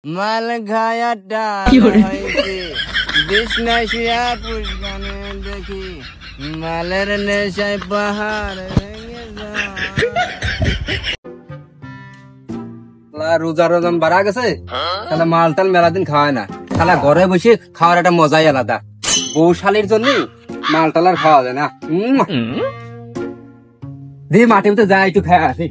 মাল খায়া ডাল হয়েছে বিষ্ণায় শুয়া পুষ্পানে দেখি মালের নেশায় পাহাড় ভেঙে যায়। রোজা রোজাম বাড়া গেছে তাহলে মাল টাল মেলা দিন খাওয়ায় না, তাহলে ঘরে বসে খাওয়ার একটা মজাই আলাদা। বৌশালীর জন্য মাল টাল আর খাওয়া যায় না। দিয়ে মাটির মতো যায় একটু খায় আসি।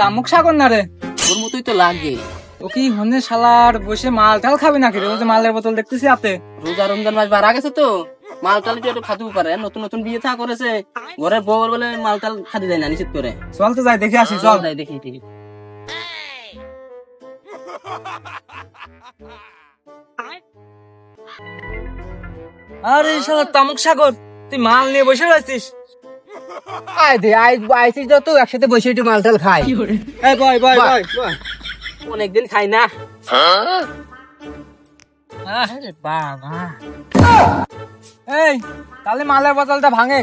তামুক সাগর না রে, ওর মতোই তো লাগে। ও কি হনে শালার বসে মাল টাল খাবে নাকি রে? ও যে মালের বোতল দেখতেছি হাতে। রোজা রমজান মাস বাড়া গেছে তো মাল টাল একটু খাতেও পারে। নতুন নতুন বিয়ে থা করেছে, ঘরের বউ বলে মাল টাল খাতে দেয় না নিষেধ করে। চল তো যাই দেখে আসি, চল যাই দেখি। ঠিক আরে শালা তামুক সাগর, তুই মাল নিয়ে বসে রয়েছিস? আইসিস যত একসাথে বসে একটু মাল টাল খাই। অনেকদিন খাই না। এই তাহলে মালের বোতলটা ভাঙে।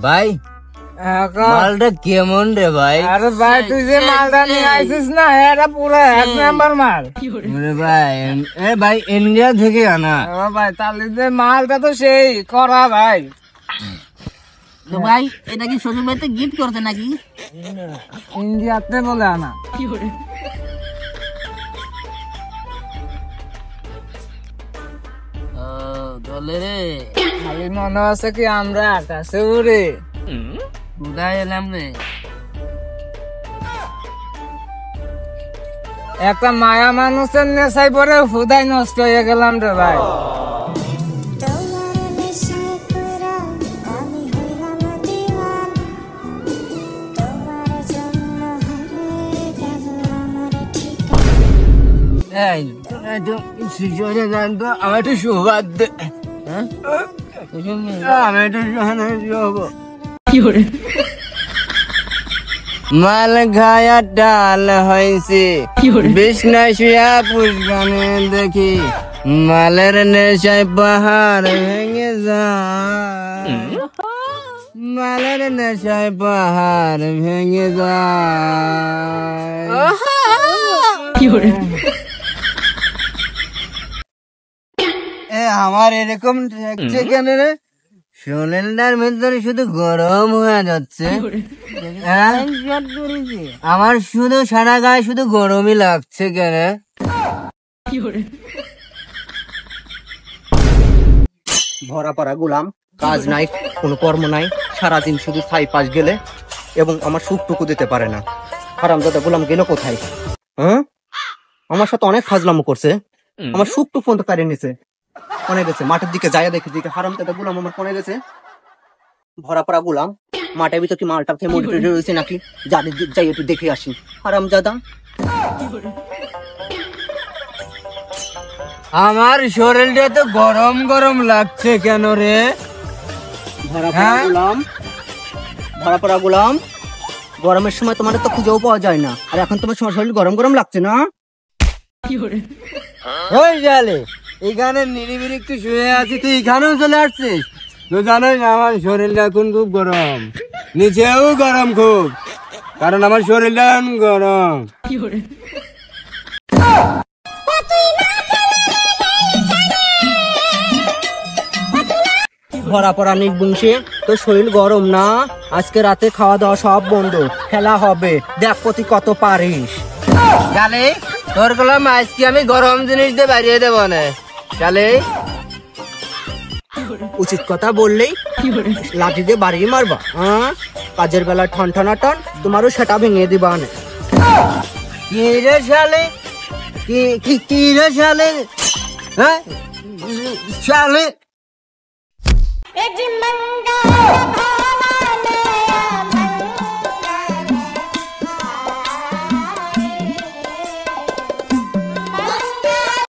ভাই মালটা কেমন রে ভাই? আরে ভাই তুই যে মালটা নিয়ে আইছিস না, এটা পুরো এক নাম্বার মাল ভাই। ভাই ইন্ডিয়া থেকে আনা ভাই। তাহলে যে মালটা তো সেই করা ভাই। তো ভাই এটা কি শ্বশুর বাড়িতে গিফট করতে নাকি? ইন্ডিয়াতে বলে আনা। দলে রে খালি মনে আছে কি আমরা আকাশে উড়ে উড়াই এলাম রে। একটা মায়া মানুষের নেশায় পরে হুদাই নষ্ট হয়ে গেলাম রে ভাই। আমার একটু সুবাদ দে। মাল খায়া ডাল হয়েছে বিষ্ণায় শুয়া পুষ্পানে দেখি মালের নেশায় পাহাড় ভেঙে যায়। মালের নেশায় পাহাড় ভেঙে যায়। আমার এরকম ঠেকছে কেন রে? শরীরটার ভিতরে শুধু গরম হয়ে যাচ্ছে। আমার শুধু সারা গায়ে শুধু গরমই লাগছে কেন? ভরা পড়া গোলাম, কাজ নাই, কোনো কর্ম নাই, সারাদিন শুধু ছাই পাশ গেলে এবং আমার সুখটুকু দিতে পারে না। হারামজাদা গোলাম গেল কোথায়? হ্যাঁ, আমার সাথে অনেক ফাজলামো করছে, আমার সুখটুকু পর্যন্ত কারিয়ে নিছে। কোনে গেছে? মাঠের দিকে যাইয়া দেখি দিকে হারামজাদা গোলাম আমার কোনে গেছে? ভরা পড়া গোলাম, মাঠের ভিতর কি মালটা খেয়ে মরে রয়েছে নাকি? যাই একটু দেখে আসি। হারামজাদা আমার শরীরটা তো গরম গরম লাগছে কেন রে? ভরা পড়া গোলাম, গরমের সময় তোমার তো খুঁজেও পাওয়া যায় না, আর এখন তোমার শরীর গরম গরম লাগছে না? ওই জালে এখানে নিরিবিলি একটু শুয়ে আছি, তুই এখানেও চলে আসছিস? তুই জানোই না আমার শরীরটা এখন খুব গরম, নিচেও গরম খুব, কারণ আমার শরীরটা গরম। ভরা পড়া নির্বংশী, তোর শরীর গরম না? আজকে রাতে খাওয়া দাওয়া সব বন্ধ, খেলা হবে, দেখ প্রতি কত পারিস। জালে তোর গলাম আজকে আমি গরম জিনিস দিয়ে বাড়িয়ে দেবো না। জালে উচিত কথা বললেই লাঠি দিয়ে বাড়িয়ে মারবা? কাজের বেলা ঠন ঠনা টন, তোমারও সেটা ভেঙে দিবা না। কি রে শালে, কি রে শালে? হ্যাঁ শালে